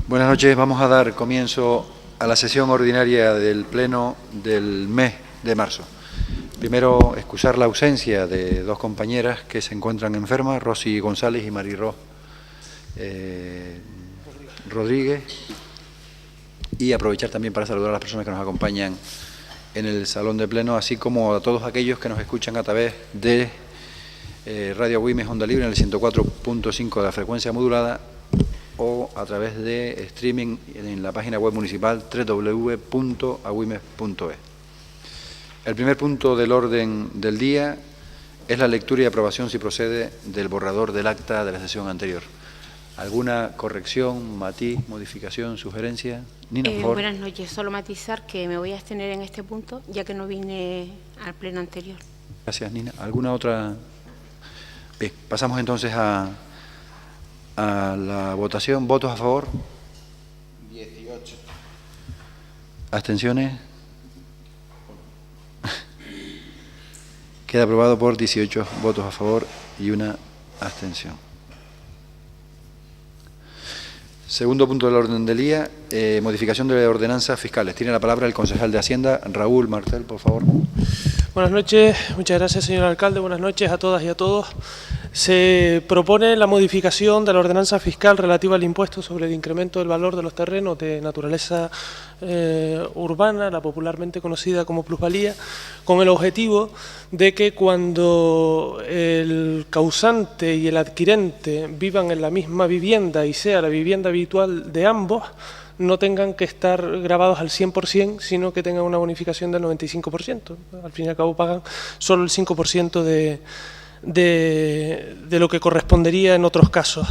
Buenas noches. Vamos a dar comienzo a la sesión ordinaria del Pleno del mes de marzo. Primero, excusar la ausencia de dos compañeras que se encuentran enfermas, Rosy González y Mariró Rodríguez. Y aprovechar también para saludar a las personas que nos acompañan en el Salón de Pleno, así como a todos aquellos que nos escuchan a través de Radio Agüimes Onda Libre en el 104.5 de la frecuencia modulada o a través de streaming en la página web municipal www.agüimes.es. El primer punto del orden del día es la lectura y aprobación, si procede, del borrador del acta de la sesión anterior. ¿Alguna corrección, matiz, modificación, sugerencia? Nina, por favor. Buenas noches. Solo matizar que me voy a abstener en este punto, ya que no vine al pleno anterior. Gracias, Nina. ¿Alguna otra? Bien, pasamos entonces a la votación. ¿Votos a favor? 18. ¿Abstenciones? Queda aprobado por 18 votos a favor y una abstención. Segundo punto del orden del día, modificación de ordenanzas fiscales. Tiene la palabra el concejal de Hacienda, Raúl Martel, por favor. Buenas noches, muchas gracias, señor alcalde. Buenas noches a todas y a todos. Se propone la modificación de la ordenanza fiscal relativa al impuesto sobre el incremento del valor de los terrenos de naturaleza urbana, la popularmente conocida como plusvalía, con el objetivo de que cuando el causante y el adquirente vivan en la misma vivienda y sea la vivienda habitual de ambos, no tengan que estar grabados al 100%, sino que tengan una bonificación del 95%. Al fin y al cabo pagan solo el 5% de lo que correspondería en otros casos.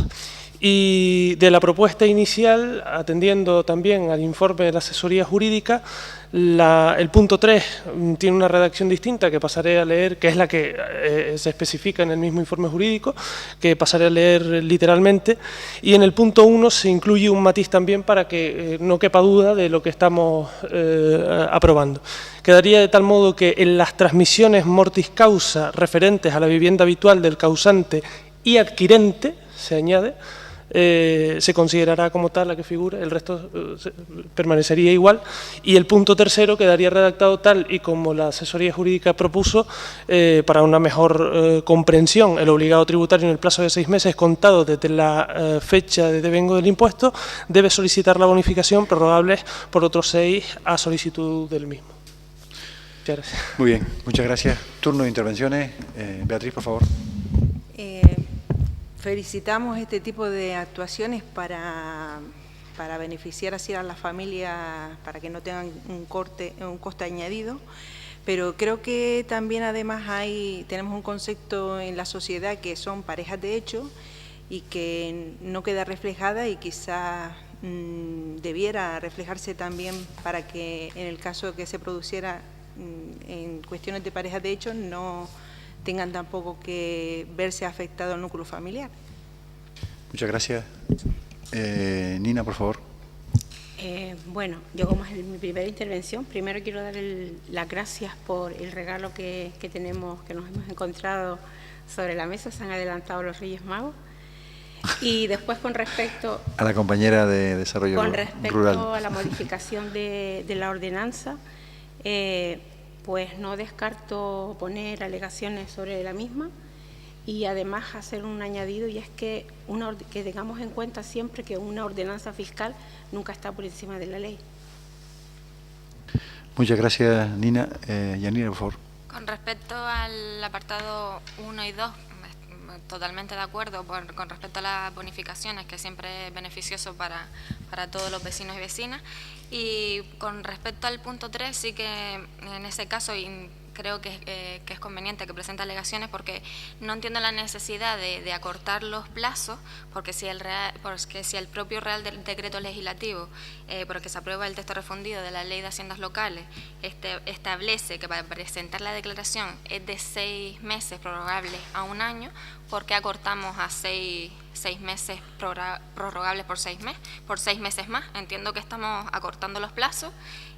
Y de la propuesta inicial, atendiendo también al informe de la asesoría jurídica, el punto 3 tiene una redacción distinta que pasaré a leer, que es la que se especifica en el mismo informe jurídico, que pasaré a leer literalmente, y en el punto 1 se incluye un matiz también para que no quepa duda de lo que estamos aprobando. Quedaría de tal modo que en las transmisiones mortis causa referentes a la vivienda habitual del causante y adquirente, se añade, se considerará como tal la que figura, el resto permanecería igual, y el punto tercero quedaría redactado tal y como la asesoría jurídica propuso, para una mejor comprensión. El obligado tributario en el plazo de 6 meses contado desde la fecha de devengo del impuesto debe solicitar la bonificación, prorrogable por otros 6 a solicitud del mismo. Muchas gracias. Muy bien, muchas gracias. Turno de intervenciones. Beatriz, por favor. Felicitamos este tipo de actuaciones para beneficiar así a las familias, para que no tengan un coste añadido, pero creo que también además tenemos un concepto en la sociedad que son parejas de hecho y que no queda reflejada y quizás debiera reflejarse también para que en el caso que se produciera en cuestiones de parejas de hecho no tengan tampoco que verse afectado el núcleo familiar. Muchas gracias. Nina, por favor. Bueno, yo como es mi primera intervención, primero quiero dar las gracias por el regalo que tenemos, que nos hemos encontrado sobre la mesa. Se han adelantado los Reyes Magos. Y después con respecto a la compañera de Desarrollo Rural. Con respecto a la modificación de la ordenanza, pues no descarto poner alegaciones sobre la misma y además hacer un añadido, y es que tengamos en cuenta siempre que una ordenanza fiscal nunca está por encima de la ley. Muchas gracias, Nina. Yanira, por favor. Con respecto al apartado 1 y 2, totalmente de acuerdo con respecto a las bonificaciones, que siempre es beneficioso para todos los vecinos y vecinas. Y con respecto al punto 3, sí que en ese caso creo que es conveniente que presente alegaciones, porque no entiendo la necesidad de acortar los plazos, porque si el propio Real Decreto Legislativo, por el que se aprueba el texto refundido de la Ley de Haciendas Locales, establece que para presentar la declaración es de 6 meses prorrogables a 1 año, ¿por qué acortamos a 6 meses prorrogables por 6 meses más? Entiendo que estamos acortando los plazos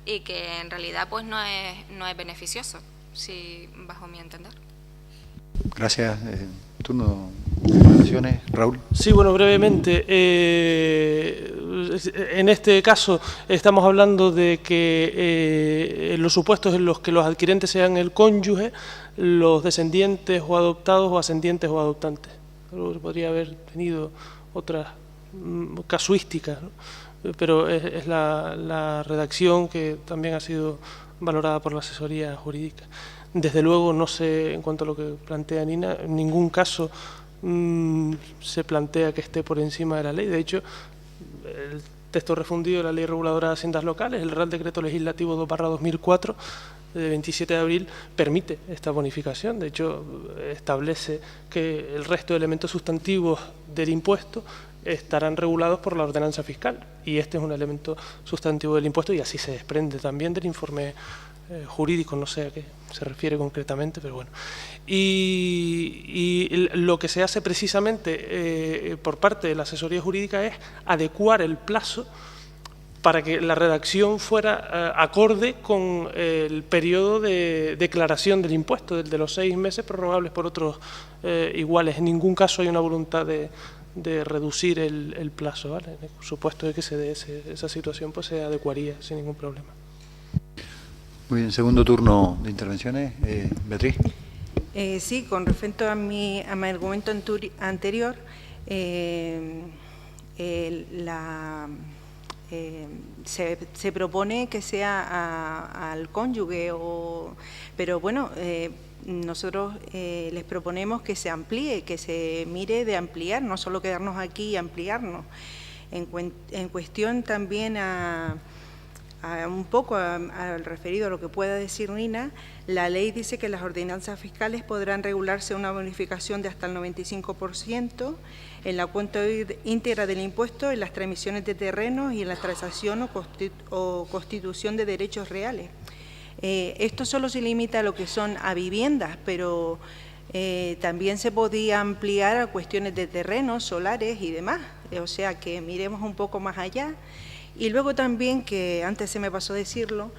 y que en realidad pues no es beneficioso, sí, bajo mi entender. Gracias. Turno de intervenciones. Raúl. Sí, bueno, brevemente. En este caso estamos hablando de que en los supuestos en los que los adquirentes sean el cónyuge, los descendientes o adoptados o ascendientes o adoptantes. Podría haber tenido otras casuísticas, ¿no? Pero es la redacción que también ha sido valorada por la asesoría jurídica. Desde luego, no sé, en cuanto a lo que plantea Nina, en ningún caso se plantea que esté por encima de la ley. De hecho, el texto refundido de la Ley Reguladora de Haciendas Locales, el Real Decreto Legislativo 2/2004, de 27 de abril, permite esta bonificación. De hecho, establece que el resto de elementos sustantivos del impuesto estarán regulados por la ordenanza fiscal, y este es un elemento sustantivo del impuesto, y así se desprende también del informe jurídico, no sé a qué se refiere concretamente, pero bueno. Y lo que se hace precisamente por parte de la asesoría jurídica es adecuar el plazo para que la redacción fuera acorde con el periodo de declaración del impuesto, el de los 6 meses prorrogables por otros iguales. En ningún caso hay una voluntad de reducir el plazo, ¿vale? En el supuesto de que se dé esa situación, pues se adecuaría sin ningún problema. Muy bien, segundo turno de intervenciones. Beatriz. Sí, con respecto a mi argumento anterior, se propone que sea al cónyuge, pero bueno, nosotros les proponemos que se amplíe, que se mire de ampliar, no solo quedarnos aquí y ampliarnos. En cuestión también un poco al referido a lo que pueda decir Nina, la ley dice que las ordenanzas fiscales podrán regularse una bonificación de hasta el 95% en la cuenta íntegra del impuesto, en las transmisiones de terrenos y en la transacción o constitución de derechos reales. Esto solo se limita a lo que son a viviendas, pero también se podía ampliar a cuestiones de terrenos, solares y demás. O sea, que miremos un poco más allá. Y luego también, que antes se me pasó decirlo,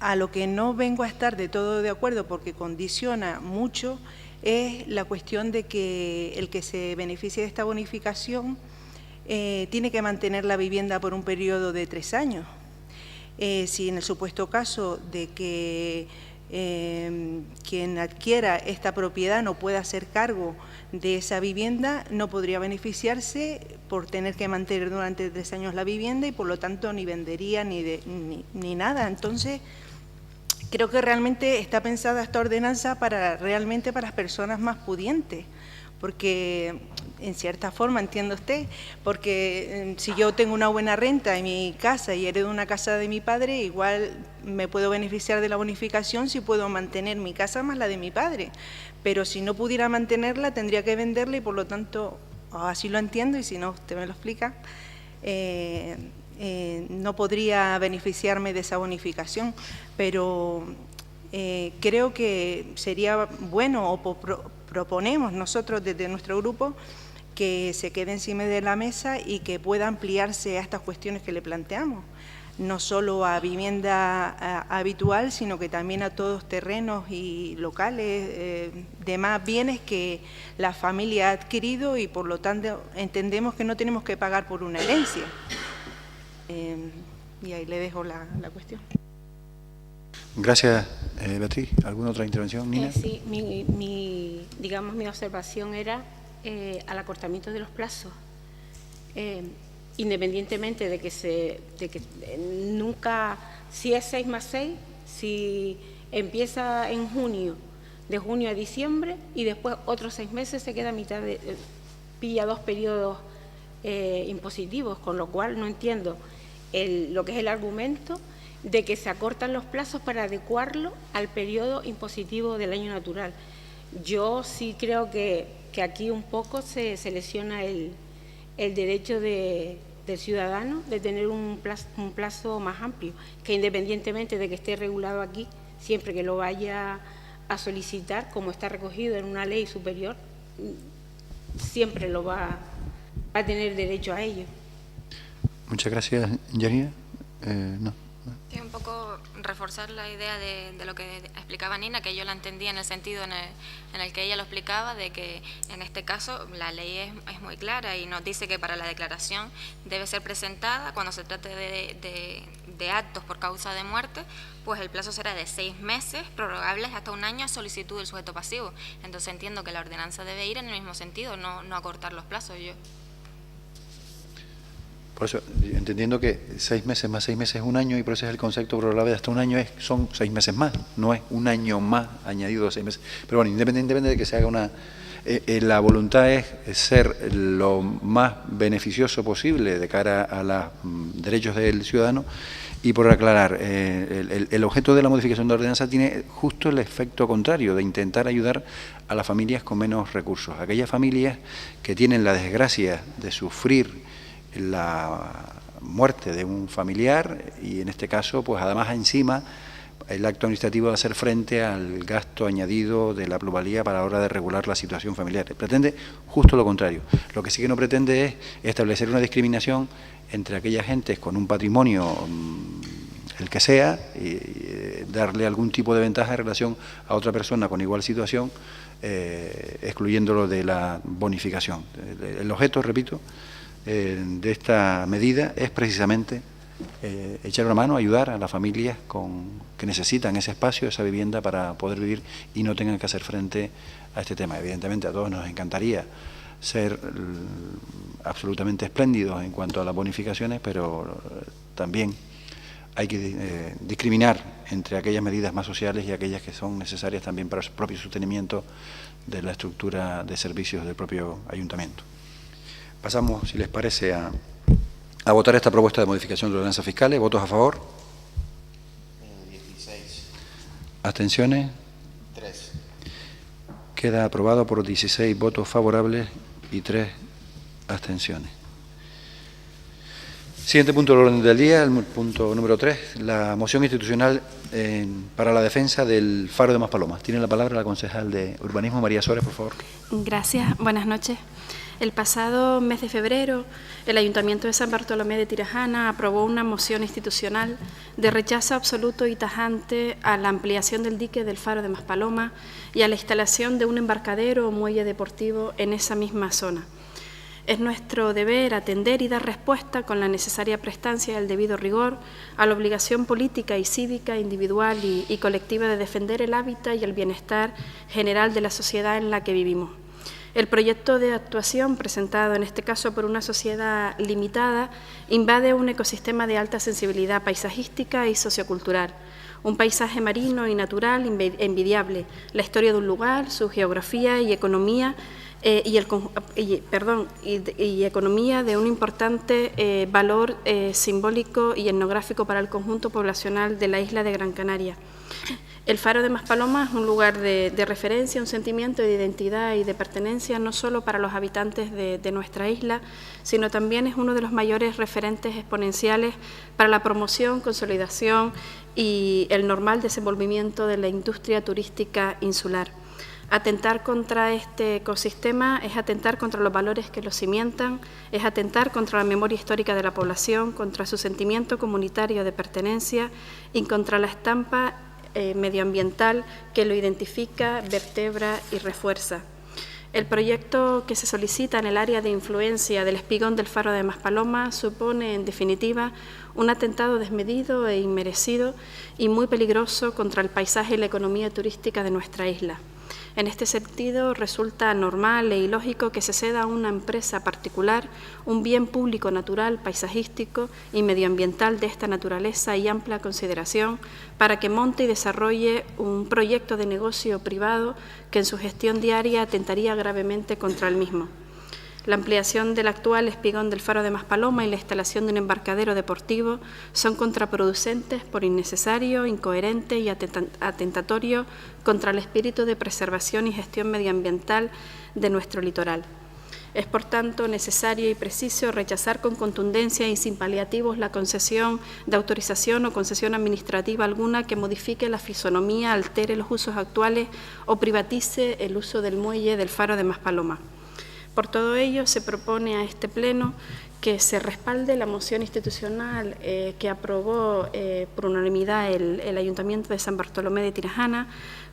a lo que no vengo a estar de todo de acuerdo porque condiciona mucho es la cuestión de que el que se beneficie de esta bonificación tiene que mantener la vivienda por un periodo de 3 años. Si en el supuesto caso de que quien adquiera esta propiedad no pueda hacer cargo de esa vivienda, no podría beneficiarse por tener que mantener durante 3 años la vivienda y por lo tanto ni vendería ni nada. Entonces, creo que realmente está pensada esta ordenanza realmente para las personas más pudientes, porque en cierta forma, entiende usted, porque si yo tengo una buena renta en mi casa y heredo una casa de mi padre, igual me puedo beneficiar de la bonificación si puedo mantener mi casa más la de mi padre, pero si no pudiera mantenerla tendría que venderla y por lo tanto, así lo entiendo y si no usted me lo explica, no podría beneficiarme de esa bonificación, pero creo que sería bueno o proponemos nosotros desde nuestro grupo que se quede encima de la mesa y que pueda ampliarse a estas cuestiones que le planteamos, no solo a vivienda habitual, sino que también a todos terrenos y locales, demás bienes que la familia ha adquirido y por lo tanto entendemos que no tenemos que pagar por una herencia. Y ahí le dejo la cuestión. Gracias, Beatriz. ¿Alguna otra intervención, Nina? Sí, mi observación era al acortamiento de los plazos. Independientemente de que nunca, si es 6 más 6, si empieza en junio, de junio a diciembre, y después otros 6 meses se queda a mitad pilla 2 periodos impositivos, con lo cual no entiendo lo que es el argumento de que se acortan los plazos para adecuarlo al periodo impositivo del año natural. Yo sí creo que aquí un poco se lesiona el derecho del ciudadano de tener un plazo más amplio, que independientemente de que esté regulado aquí, siempre que lo vaya a solicitar, como está recogido en una ley superior, siempre lo va a tener derecho a ello. Muchas gracias, Yanina. No. Sí, un poco reforzar la idea de lo que explicaba Nina, que yo la entendía en el sentido en el que ella lo explicaba, de que en este caso la ley es muy clara y nos dice que para la declaración debe ser presentada cuando se trate de actos por causa de muerte, pues el plazo será de 6 meses, prorrogables hasta 1 año a solicitud del sujeto pasivo. Entonces entiendo que la ordenanza debe ir en el mismo sentido, no acortar los plazos. Por eso, entendiendo que 6 meses más 6 meses es 1 año, y por eso es el concepto prorrogable de hasta 1 año, son 6 meses más, no es 1 año más añadido de 6 meses. Pero bueno, independientemente de que se haga una... la voluntad es ser lo más beneficioso posible de cara a los derechos del ciudadano. Y por aclarar, el objeto de la modificación de la ordenanza tiene justo el efecto contrario, de intentar ayudar a las familias con menos recursos. Aquellas familias que tienen la desgracia de sufrir la muerte de un familiar y en este caso, pues además encima, el acto administrativo de hacer frente al gasto añadido de la plusvalía para la hora de regular la situación familiar. Pretende justo lo contrario. Lo que sí que no pretende es establecer una discriminación entre aquellas gentes con un patrimonio, el que sea, y darle algún tipo de ventaja en relación a otra persona con igual situación, excluyéndolo de la bonificación. El objeto, repito, de esta medida es precisamente echar una mano, ayudar a las familias que necesitan ese espacio, esa vivienda para poder vivir y no tengan que hacer frente a este tema. Evidentemente a todos nos encantaría ser absolutamente espléndidos en cuanto a las bonificaciones, pero también hay que discriminar entre aquellas medidas más sociales y aquellas que son necesarias también para el propio sostenimiento de la estructura de servicios del propio ayuntamiento. Pasamos, si les parece, a votar esta propuesta de modificación de ordenanzas fiscales. ¿Votos a favor? 16. ¿Abstenciones? 3. Queda aprobado por 16 votos favorables y 3 abstenciones. Siguiente punto del orden del día, el punto número 3, la moción institucional para la defensa del Faro de Maspalomas. Tiene la palabra la concejal de Urbanismo, María Sores, por favor. Gracias, buenas noches. El pasado mes de febrero, el Ayuntamiento de San Bartolomé de Tirajana aprobó una moción institucional de rechazo absoluto y tajante a la ampliación del dique del Faro de Maspalomas y a la instalación de un embarcadero o muelle deportivo en esa misma zona. Es nuestro deber atender y dar respuesta con la necesaria prestancia y el debido rigor a la obligación política y cívica, individual y colectiva de defender el hábitat y el bienestar general de la sociedad en la que vivimos. El proyecto de actuación presentado en este caso por una sociedad limitada invade un ecosistema de alta sensibilidad paisajística y sociocultural, un paisaje marino y natural envidiable, la historia de un lugar, su geografía y economía y economía de un importante valor simbólico y etnográfico para el conjunto poblacional de la isla de Gran Canaria. El Faro de Maspalomas es un lugar de referencia, un sentimiento de identidad y de pertenencia no solo para los habitantes de nuestra isla, sino también es uno de los mayores referentes exponenciales para la promoción, consolidación y el normal desenvolvimiento de la industria turística insular. Atentar contra este ecosistema es atentar contra los valores que lo cimientan, es atentar contra la memoria histórica de la población, contra su sentimiento comunitario de pertenencia y contra la estampa medioambiental que lo identifica, vertebra y refuerza. El proyecto que se solicita en el área de influencia del espigón del Faro de Maspalomas supone, en definitiva, un atentado desmedido e inmerecido y muy peligroso contra el paisaje y la economía turística de nuestra isla. En este sentido, resulta normal e ilógico que se ceda a una empresa particular un bien público natural, paisajístico y medioambiental de esta naturaleza y amplia consideración para que monte y desarrolle un proyecto de negocio privado que en su gestión diaria atentaría gravemente contra el mismo. La ampliación del actual espigón del Faro de Maspalomas y la instalación de un embarcadero deportivo son contraproducentes por innecesario, incoherente y atentatorio contra el espíritu de preservación y gestión medioambiental de nuestro litoral. Es, por tanto, necesario y preciso rechazar con contundencia y sin paliativos la concesión de autorización o concesión administrativa alguna que modifique la fisonomía, altere los usos actuales o privatice el uso del muelle del Faro de Maspalomas. Por todo ello, se propone a este Pleno que se respalde la moción institucional que aprobó por unanimidad el Ayuntamiento de San Bartolomé de Tirajana,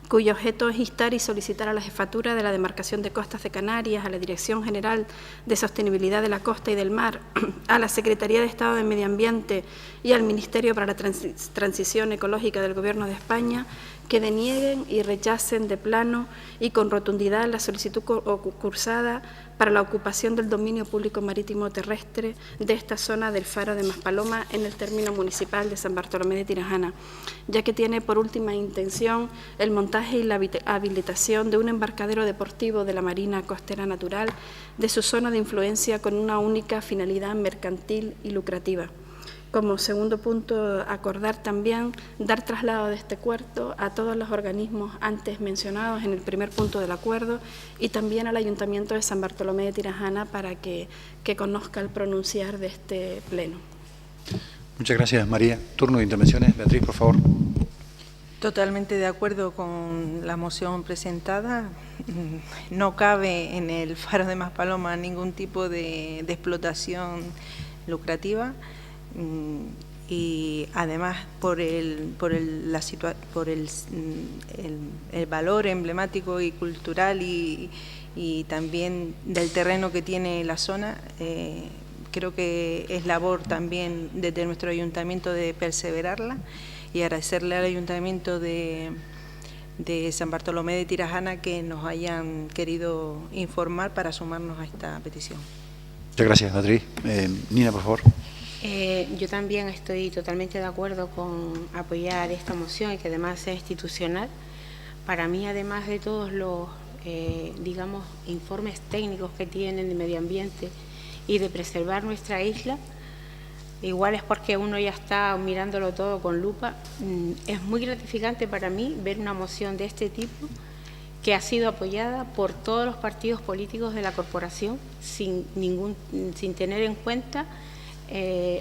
cuyo objeto es instar y solicitar a la Jefatura de la Demarcación de Costas de Canarias, a la Dirección General de Sostenibilidad de la Costa y del Mar, a la Secretaría de Estado de Medio Ambiente y al Ministerio para la Transición Ecológica del Gobierno de España, que denieguen y rechacen de plano y con rotundidad la solicitud cursada para la ocupación del dominio público marítimo terrestre de esta zona del Faro de Maspaloma en el término municipal de San Bartolomé de Tirajana, ya que tiene por última intención el montaje y la habilitación de un embarcadero deportivo de la Marina Costera Natural de su zona de influencia con una única finalidad mercantil y lucrativa. Como segundo punto, acordar también dar traslado de este acuerdo a todos los organismos antes mencionados en el primer punto del acuerdo y también al Ayuntamiento de San Bartolomé de Tirajana para que conozca el pronunciar de este Pleno. Muchas gracias, María. Turno de intervenciones. Beatriz, por favor. Totalmente de acuerdo con la moción presentada. No cabe en el Faro de Maspaloma ningún tipo de explotación lucrativa. Y además por el valor emblemático y cultural y también del terreno que tiene la zona, creo que es labor también desde nuestro ayuntamiento de perseverarla y agradecerle al ayuntamiento de San Bartolomé de Tirajana que nos hayan querido informar para sumarnos a esta petición. Muchas gracias, Beatriz. Nina, por favor. Yo también estoy totalmente de acuerdo con apoyar esta moción y que además sea institucional. Para mí, además de todos los, digamos, informes técnicos que tienen de medio ambiente y de preservar nuestra isla, igual es porque uno ya está mirándolo todo con lupa. Es muy gratificante para mí ver una moción de este tipo que ha sido apoyada por todos los partidos políticos de la corporación sin tener en cuenta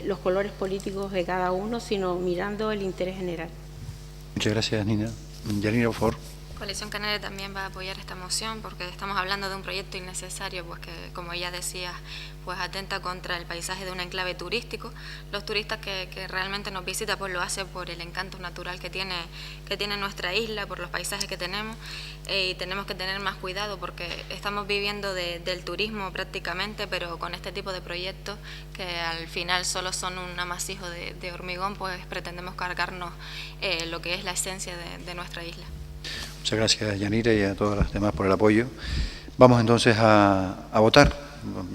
los colores políticos de cada uno, sino mirando el interés general. Muchas gracias, Nina. Yanira, por favor. Coalición Canaria también va a apoyar esta moción porque estamos hablando de un proyecto innecesario, pues que, como ella decía, pues atenta contra el paisaje de un enclave turístico. Los turistas que realmente nos visitan pues lo hacen por el encanto natural que tiene nuestra isla, por los paisajes que tenemos, y tenemos que tener más cuidado porque estamos viviendo del turismo prácticamente, pero con este tipo de proyectos que al final solo son un amasijo de hormigón, pues pretendemos cargarnos lo que es la esencia de nuestra isla. Muchas gracias, Yanira, y a todas las demás por el apoyo. Vamos entonces a votar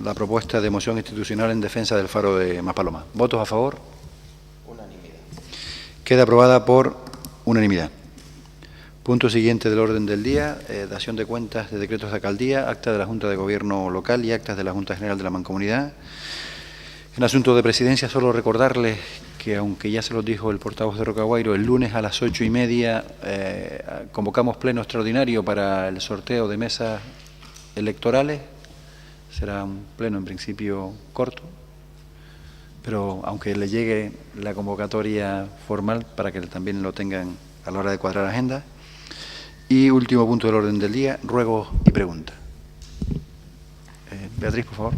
la propuesta de moción institucional en defensa del Faro de Maspaloma. ¿Votos a favor? Unanimidad. Queda aprobada por unanimidad. Punto siguiente del orden del día, dación de cuentas de decretos de alcaldía, acta de la Junta de Gobierno Local y actas de la Junta General de la Mancomunidad. En asunto de presidencia, solo recordarles que, aunque ya se los dijo el portavoz de Rocaguairo, el lunes a las 8:30 convocamos pleno extraordinario para el sorteo de mesas electorales. Será un pleno en principio corto, pero aunque le llegue la convocatoria formal para que también lo tengan a la hora de cuadrar agenda. Y último punto del orden del día, ruegos y preguntas. Beatriz, por favor.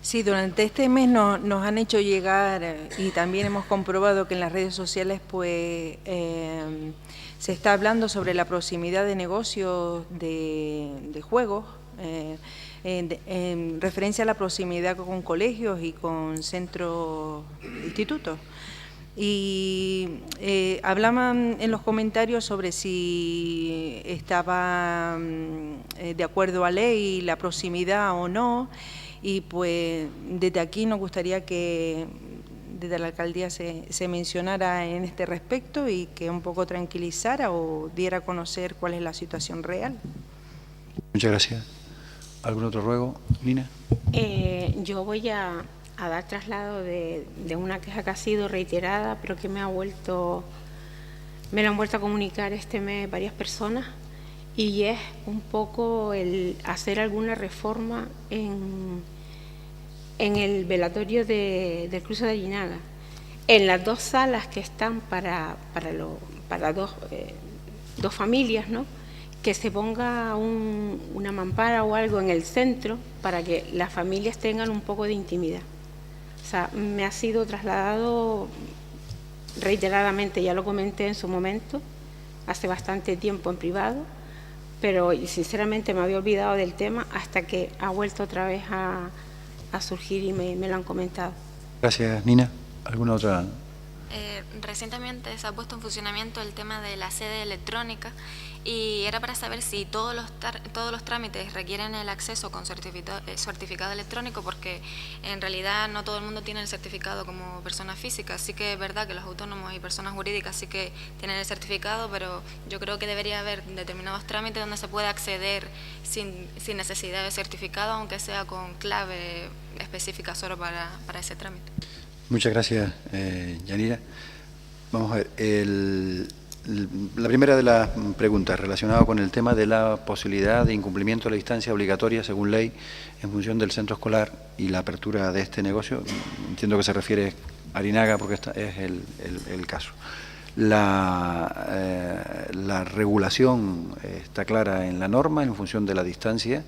Sí, durante este mes nos han hecho llegar y también hemos comprobado que en las redes sociales pues se está hablando sobre la proximidad de negocios de juegos en referencia a la proximidad con colegios y con centros, institutos. Y hablaban en los comentarios sobre si estaba de acuerdo a ley la proximidad o no. Y pues desde aquí nos gustaría que desde la alcaldía se mencionara en este respecto y que un poco tranquilizara o diera a conocer cuál es la situación real. Muchas gracias. ¿Algún otro ruego, Nina? Yo voy a dar traslado de una queja que ha sido reiterada, pero que me la han vuelto a comunicar este mes varias personas. Y es un poco el hacer alguna reforma en el velatorio del Cruce de Aguinaga. En las dos salas que están para dos familias, ¿no?, que se ponga una mampara o algo en el centro para que las familias tengan un poco de intimidad. O sea, me ha sido trasladado reiteradamente, ya lo comenté en su momento, hace bastante tiempo en privado, pero sinceramente me había olvidado del tema hasta que ha vuelto otra vez a surgir y me lo han comentado. Gracias, Nina. ¿Alguna otra? Recientemente se ha puesto en funcionamiento el tema de la sede electrónica y era para saber si todos los trámites requieren el acceso con certificado electrónico, porque en realidad no todo el mundo tiene el certificado como persona física. Sí que es verdad que los autónomos y personas jurídicas sí que tienen el certificado, pero yo creo que debería haber determinados trámites donde se pueda acceder sin necesidad de certificado, aunque sea con clave específica solo para ese trámite. Muchas gracias, Yanira. Vamos a ver, la primera de las preguntas relacionada con el tema de la posibilidad de incumplimiento de la distancia obligatoria según ley en función del centro escolar y la apertura de este negocio. Entiendo que se refiere a Arinaga porque es el caso. La regulación está clara en la norma en función de la distancia.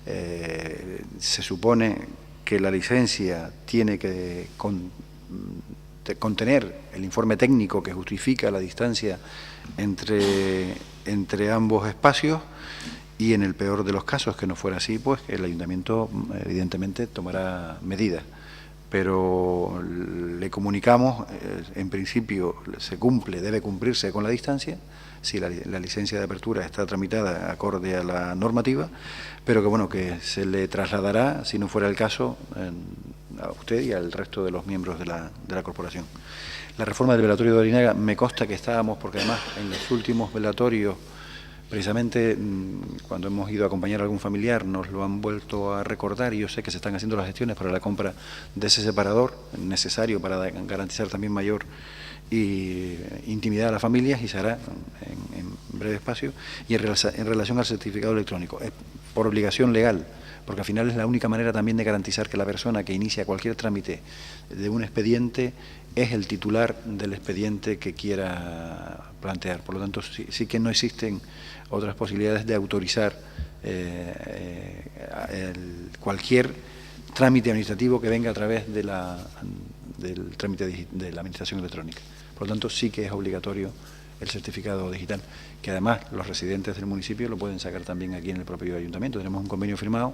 Se supone que la licencia tiene que contener el informe técnico que justifica la distancia entre ambos espacios, y en el peor de los casos, que no fuera así, pues el ayuntamiento evidentemente tomará medidas. Pero le comunicamos, en principio debe cumplirse con la distancia, si la licencia de apertura está tramitada acorde a la normativa, pero que bueno, que se le trasladará, si no fuera el caso, a usted y al resto de los miembros de la corporación. La reforma del velatorio de Arinaga, me consta que estábamos, porque además en los últimos velatorios, precisamente cuando hemos ido a acompañar a algún familiar, nos lo han vuelto a recordar, y yo sé que se están haciendo las gestiones para la compra de ese separador necesario para garantizar también mayor intimidad a las familias, y se hará en breve espacio. Y en relación al certificado electrónico, es por obligación legal, porque al final es la única manera también de garantizar que la persona que inicia cualquier trámite de un expediente es el titular del expediente que quiera plantear. Por lo tanto, sí que no existen otras posibilidades de autorizar cualquier trámite administrativo que venga a través del trámite de la administración electrónica. Por lo tanto, sí que es obligatorio el certificado digital, que además los residentes del municipio lo pueden sacar también aquí en el propio ayuntamiento. Tenemos un convenio firmado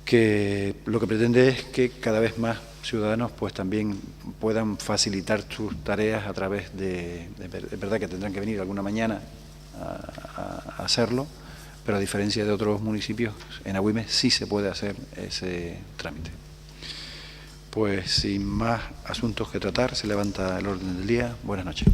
que lo que pretende es que cada vez más ciudadanos pues también puedan facilitar sus tareas a través es verdad que tendrán que venir alguna mañana a hacerlo, pero a diferencia de otros municipios, en Agüime sí se puede hacer ese trámite. Pues sin más asuntos que tratar, se levanta el orden del día. Buenas noches.